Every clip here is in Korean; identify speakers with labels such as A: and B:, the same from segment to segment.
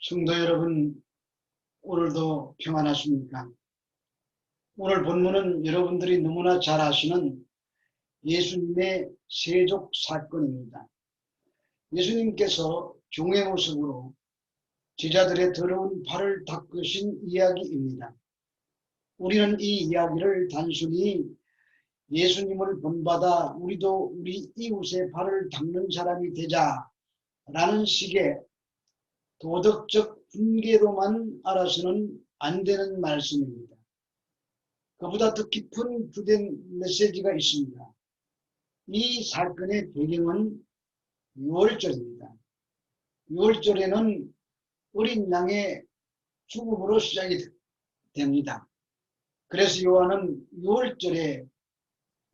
A: 성도 여러분, 오늘도 평안하십니까? 오늘 본문은 여러분들이 너무나 잘 아시는 예수님의 세족 사건입니다. 예수님께서 종의 모습으로 제자들의 더러운 발을 닦으신 이야기입니다. 우리는 이 이야기를 단순히 예수님을 본받아 우리도 우리 이웃의 발을 닦는 사람이 되자라는 식의 도덕적 분계로만 알아서는 안 되는 말씀입니다. 그보다 더 깊은 주된 메시지가 있습니다. 이 사건의 배경은 유월절입니다. 유월절에는 어린 양의 죽음으로 시작이 됩니다. 그래서 요한은 유월절에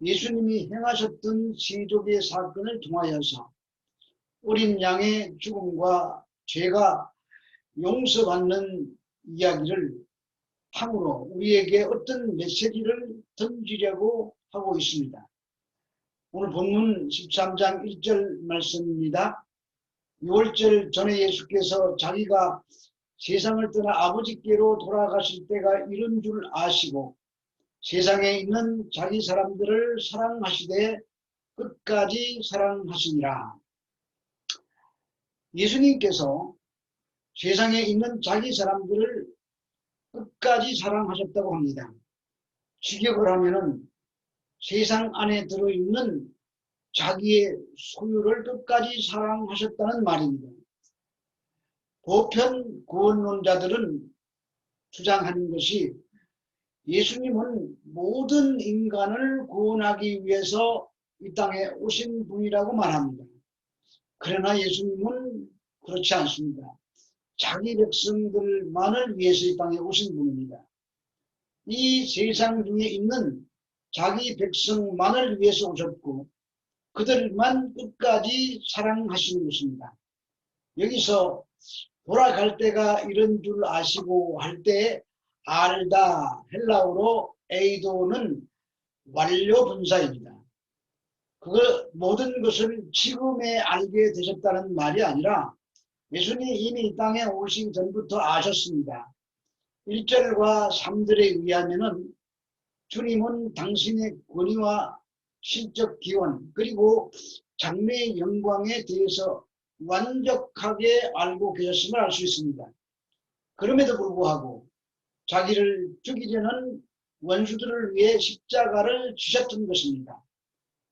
A: 예수님이 행하셨던 세족의 사건을 통하여서 어린 양의 죽음과 죄가 용서받는 이야기를 함으로 우리에게 어떤 메시지를 던지려고 하고 있습니다. 오늘 본문 13장 1절 말씀입니다. 6월절 전에 예수께서 자기가 세상을 떠나 아버지께로 돌아가실 때가 이른 줄 아시고 세상에 있는 자기 사람들을 사랑하시되 끝까지 사랑하시니라. 예수님께서 세상에 있는 자기 사람들을 끝까지 사랑하셨다고 합니다. 직역을 하면은 세상 안에 들어있는 자기의 소유를 끝까지 사랑하셨다는 말입니다. 보편 구원론자들은 주장하는 것이 예수님은 모든 인간을 구원하기 위해서 이 땅에 오신 분이라고 말합니다. 그러나 예수님은 그렇지 않습니다. 자기 백성들만을 위해서 이 땅에 오신 분입니다. 이 세상 중에 있는 자기 백성만을 위해서 오셨고 그들만 끝까지 사랑하시는 것입니다. 여기서 돌아갈 때가 이런 줄 아시고 할 때 알다, 헬라어로 에이도는 완료분사입니다. 모든 것을 지금에 알게 되셨다는 말이 아니라 예수님이 이미 이 땅에 오시기 전부터 아셨습니다. 1절과 3절에 의하면은 주님은 당신의 권위와 신적 기원 그리고 장래의 영광에 대해서 완벽하게 알고 계셨음을 알 수 있습니다. 그럼에도 불구하고 자기를 죽이려는 원수들을 위해 십자가를 지셨던 것입니다.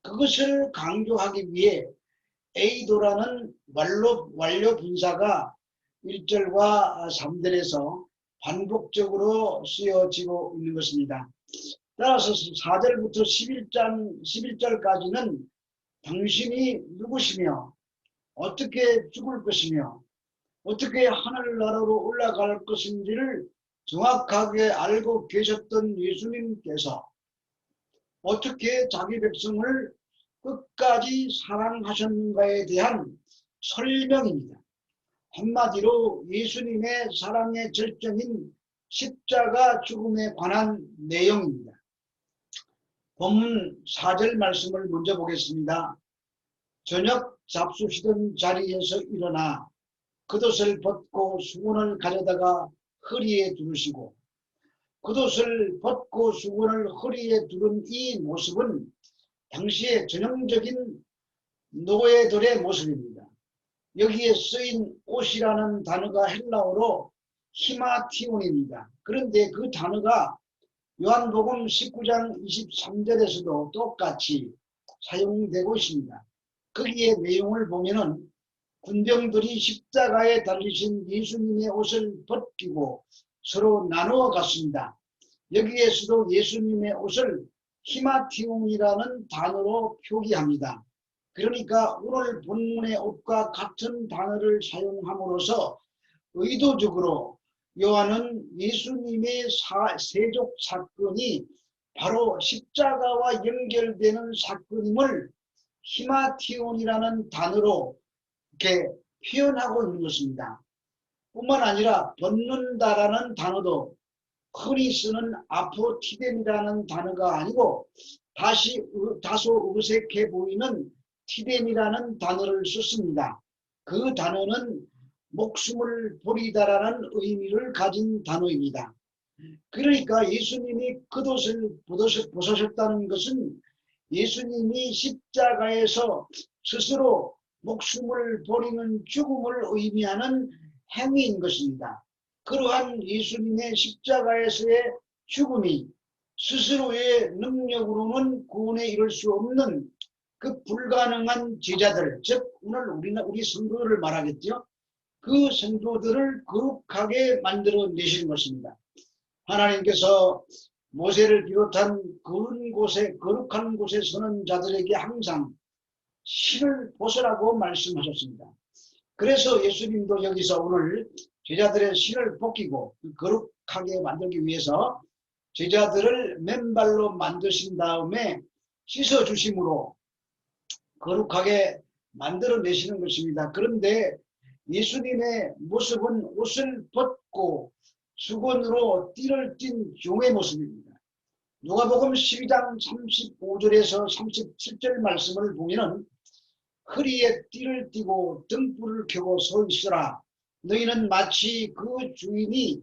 A: 그것을 강조하기 위해 에이도라는 완료 분사가 1절과 3절에서 반복적으로 쓰여지고 있는 것입니다. 따라서 4절부터 11절까지는 당신이 누구시며 어떻게 죽을 것이며 어떻게 하늘나라로 올라갈 것인지를 정확하게 알고 계셨던 예수님께서 어떻게 자기 백성을 끝까지 사랑하셨는가에 대한 설명입니다. 한마디로 예수님의 사랑의 절정인 십자가 죽음에 관한 내용입니다. 본문 4절 말씀을 먼저 보겠습니다. 저녁 잡수시던 자리에서 일어나 겉옷을 벗고 수건을 가져다가 허리에 두르시고 겉옷을 벗고 수건을 허리에 두른 이 모습은 당시의 전형적인 노예들의 모습입니다. 여기에 쓰인 옷이라는 단어가 헬라어로 히마티온입니다. 그런데 그 단어가 요한복음 19장 23절에서도 똑같이 사용되고 있습니다. 거기에 내용을 보면은 군병들이 십자가에 달리신 예수님의 옷을 벗기고 서로 나누어 갔습니다. 여기에서도 예수님의 옷을 히마티온이라는 단어로 표기합니다. 그러니까 오늘 본문의 옷과 같은 단어를 사용함으로써 의도적으로 요한은 예수님의 세족 사건이 바로 십자가와 연결되는 사건임을 히마티온이라는 단어로 이렇게 표현하고 있는 것입니다. 뿐만 아니라 벗는다라는 단어도 흔히 쓰는 아포티뎀이라는 단어가 아니고 다소 어색해 보이는 티뎀이라는 단어를 썼습니다. 그 단어는 목숨을 버리다라는 의미를 가진 단어입니다. 그러니까 예수님이 겉옷을 벗으셨다는 것은 예수님이 십자가에서 스스로 목숨을 버리는 죽음을 의미하는 행위인 것입니다. 그러한 예수님의 십자가에서의 죽음이 스스로의 능력으로는 구원에 이를 수 없는 그 불가능한 제자들, 즉 오늘 우리 성도들을 말하겠죠. 그 성도들을 거룩하게 만들어 내시는 것입니다. 하나님께서 모세를 비롯한 거룩한 곳에 서는 자들에게 항상 실을 벗으라고 말씀하셨습니다. 그래서 예수님도 여기서 오늘 제자들의 실을 벗기고 거룩하게 만들기 위해서 제자들을 맨발로 만드신 다음에 씻어주심으로 거룩하게 만들어내시는 것입니다. 그런데 예수님의 모습은 옷을 벗고 수건으로 띠를 띤 종의 모습입니다. 누가복음 12장 35절에서 37절 말씀을 보면 허리에 띠를 띠고 등불을 켜고 서 있으라. 너희는 마치 그 주인이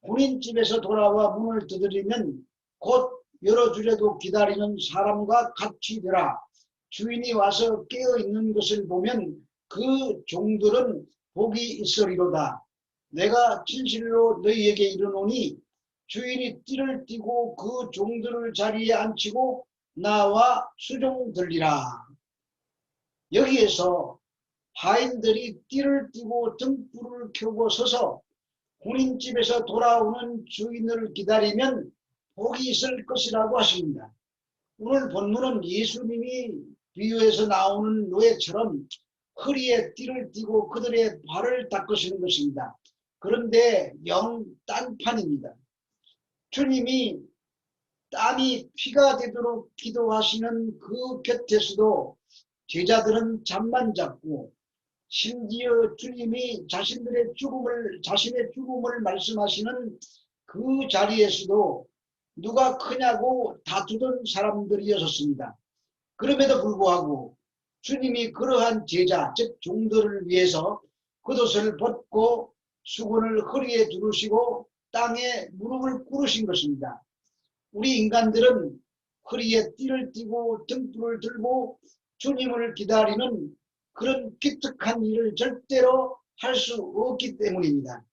A: 혼인집에서 돌아와 문을 두드리면 곧 열어주려도 기다리는 사람과 같이 되라. 주인이 와서 깨어있는 것을 보면 그 종들은 복이 있으리로다. 내가 진실로 너희에게 이르노니 주인이 띠를 띠고 그 종들을 자리에 앉히고 나와 수종들리라. 여기에서 하인들이 띠를 띠고 등불을 켜고 서서 혼인집에서 돌아오는 주인을 기다리면 복이 있을 것이라고 하십니다. 오늘 본문은 예수님이 비유에서 나오는 노예처럼 허리에 띠를 띠고 그들의 발을 닦으시는 것입니다. 그런데 영 딴판입니다. 주님이 땀이 피가 되도록 기도하시는 그 곁에서도 제자들은 잠만 잤고 심지어 주님이 자신의 죽음을 말씀하시는 그 자리에서도 누가 크냐고 다투던 사람들이었습니다. 그럼에도 불구하고 주님이 그러한 제자, 즉 종들을 위해서 겉옷을 벗고 수건을 허리에 두르시고 땅에 무릎을 꿇으신 것입니다. 우리 인간들은 허리에 띠를 띠고 등불을 들고 주님을 기다리는 그런 기특한 일을 절대로 할 수 없기 때문입니다.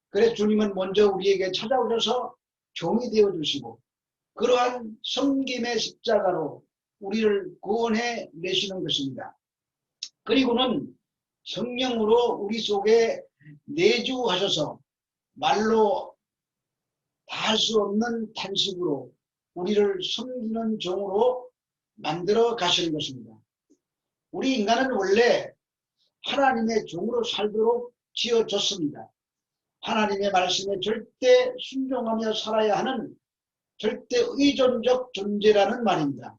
A: 그래서 주님은 먼저 우리에게 찾아오셔서 종이 되어주시고 그러한 섬김의 십자가로 우리를 구원해 내시는 것입니다. 그리고는 성령으로 우리 속에 내주하셔서 말로 다 할 수 없는 탄식으로 우리를 섬기는 종으로 만들어 가시는 것입니다. 우리 인간은 원래 하나님의 종으로 살도록 지어졌습니다. 하나님의 말씀에 절대 순종하며 살아야 하는 절대 의존적 존재라는 말입니다.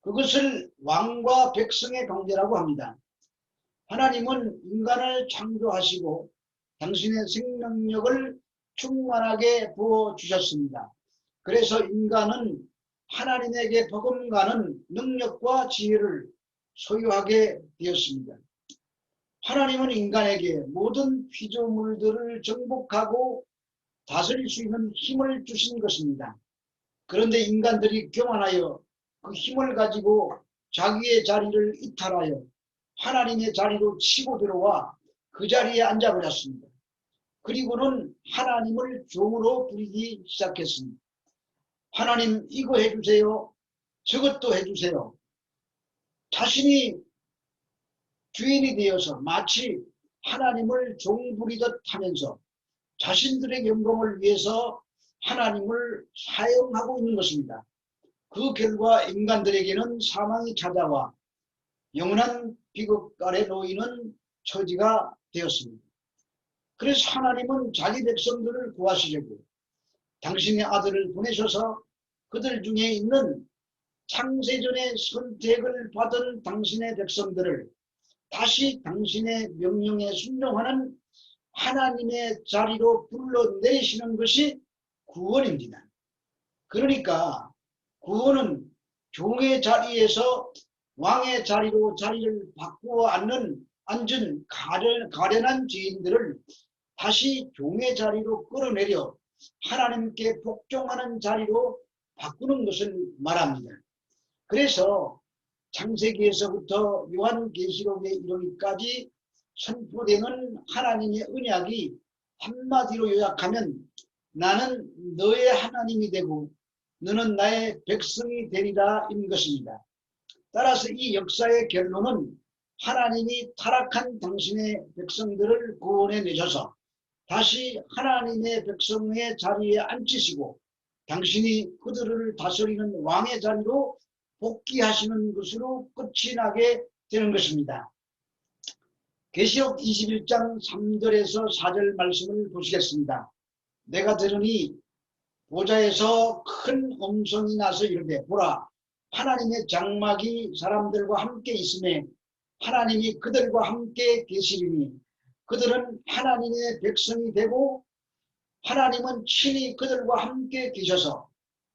A: 그것을 왕과 백성의 관계라고 합니다. 하나님은 인간을 창조하시고 당신의 생명력을 충만하게 부어주셨습니다. 그래서 인간은 하나님에게 버금가는 능력과 지혜를 소유하게 되었습니다. 하나님은 인간에게 모든 피조물들을 정복하고 다스릴 수 있는 힘을 주신 것입니다. 그런데 인간들이 교만하여 그 힘을 가지고 자기의 자리를 이탈하여 하나님의 자리로 치고 들어와 그 자리에 앉아버렸습니다. 그리고는 하나님을 종으로 부리기 시작했습니다. 하나님 이거 해주세요. 저것도 해주세요. 자신이 주인이 되어서 마치 하나님을 종부리듯 하면서 자신들의 영광을 위해서 하나님을 사용하고 있는 것입니다. 그 결과 인간들에게는 사망이 찾아와 영원한 비극 아래 놓이는 처지가 되었습니다. 그래서 하나님은 자기 백성들을 구하시려고 당신의 아들을 보내셔서 그들 중에 있는 창세전에 선택을 받은 당신의 백성들을 다시 당신의 명령에 순종하는 하나님의 자리로 불러내시는 것이 구원입니다. 그러니까 구원은 종의 자리에서 왕의 자리로 자리를 바꾸어 앉는 앉은 가련한 죄인들을 다시 종의 자리로 끌어내려 하나님께 복종하는 자리로 바꾸는 것을 말합니다. 그래서 창세기에서부터 요한계시록에 이르기까지 선포되는 하나님의 언약이 한마디로 요약하면 나는 너의 하나님이 되고 너는 나의 백성이 되리라 인 것입니다. 따라서 이 역사의 결론은 하나님이 타락한 당신의 백성들을 구원해 내셔서 다시 하나님의 백성의 자리에 앉히시고 당신이 그들을 다스리는 왕의 자리로 복귀하시는 것으로 끝이 나게 되는 것입니다. 계시록 21장 3절에서 4절 말씀을 보시겠습니다. 내가 들으니 보좌에서 큰 음성이 나서 이르되 보라 하나님의 장막이 사람들과 함께 있음에 하나님이 그들과 함께 계시리니 그들은 하나님의 백성이 되고 하나님은 친히 그들과 함께 계셔서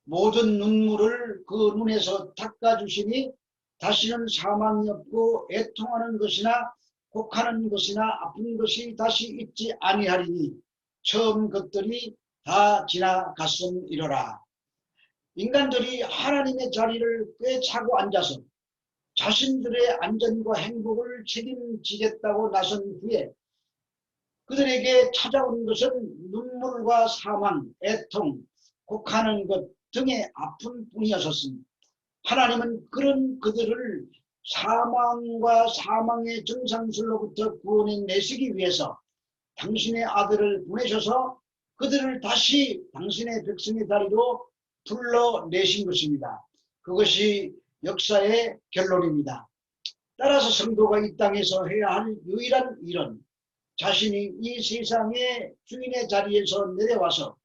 A: 모든 눈물을 그 눈에서 닦아주시니 다시는 사망이 없고 애통하는 것이나 곡하는 것이나 아픈 것이 다시 있지 아니하리니 처음 것들이 다 지나갔음이로라. 인간들이 하나님의 자리를 꿰차고 앉아서 자신들의 안전과 행복을 책임지겠다고 나선 후에 그들에게 찾아온 것은 눈물과 사망, 애통, 곡하는 것 등의 아픔뿐이었습니다. 하나님은 그런 그들을 사망과 사망의 정상술로부터 구원해 내시기 위해서 당신의 아들을 보내셔서 그들을 다시 당신의 백성의 자리로 불러내신 것입니다. 그것이 역사의 결론입니다. 따라서 성도가 이 땅에서 해야 할 유일한 일은 자신이 이 세상의 주인의 자리에서 내려와서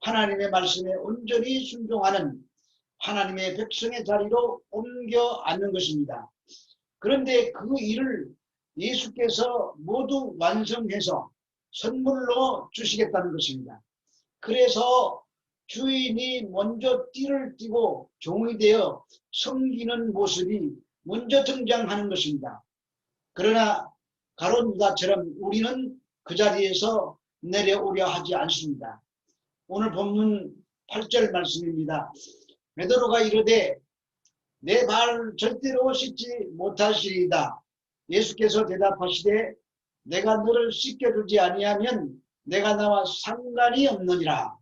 A: 하나님의 말씀에 온전히 순종하는 하나님의 백성의 자리로 옮겨 앉는 것입니다. 그런데 그 일을 예수께서 모두 완성해서 선물로 주시겠다는 것입니다. 그래서 주인이 먼저 띠를 띠고 종이 되어 섬기는 모습이 먼저 등장하는 것입니다. 그러나 가룟 유다처럼 우리는 그 자리에서 내려오려 하지 않습니다. 오늘 본문 8절 말씀입니다. 베드로가 이르되 내 발 절대로 씻지 못하시리이다. 예수께서 대답하시되 내가 너를 씻겨주지 아니하면 내가 나와 상관이 없느니라.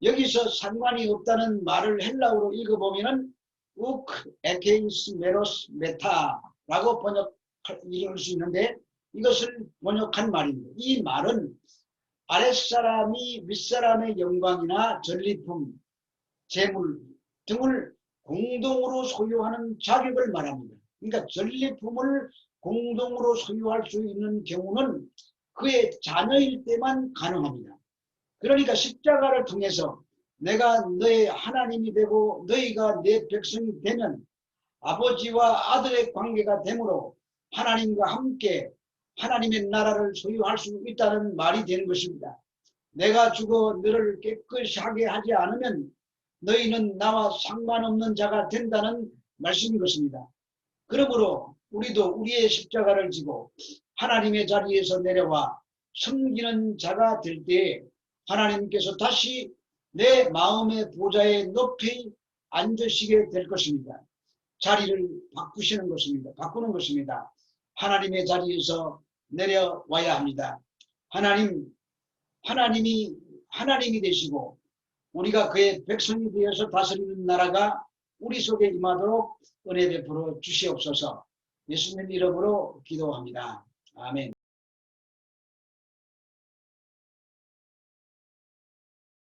A: 여기서 상관이 없다는 말을 헬라어로 읽어보면 욱 에케이스 메로스 메타라고 번역할 수 있는데 이것을 번역한 말입니다. 이 말은 아랫사람이 윗사람의 영광이나 전리품, 재물 등을 공동으로 소유하는 자격을 말합니다. 그러니까 전리품을 공동으로 소유할 수 있는 경우는 그의 자녀일 때만 가능합니다. 그러니까 십자가를 통해서 내가 너의 하나님이 되고 너희가 내 백성이 되면 아버지와 아들의 관계가 되므로 하나님과 함께 하나님의 나라를 소유할 수 있다는 말이 되는 것입니다. 내가 죽어 너를 깨끗이 하게 하지 않으면 너희는 나와 상관없는 자가 된다는 말씀인 것입니다. 그러므로 우리도 우리의 십자가를 지고 하나님의 자리에서 내려와 섬기는 자가 될 때에 하나님께서 다시 내 마음의 보좌에 높이 앉으시게 될 것입니다. 자리를 바꾸시는 것입니다. 바꾸는 것입니다. 하나님의 자리에서 내려와야 합니다. 하나님이 되시고 우리가 그의 백성이 되어서 다스리는 나라가 우리 속에 임하도록 은혜 베풀어 주시옵소서. 예수님 이름으로 기도합니다. 아멘.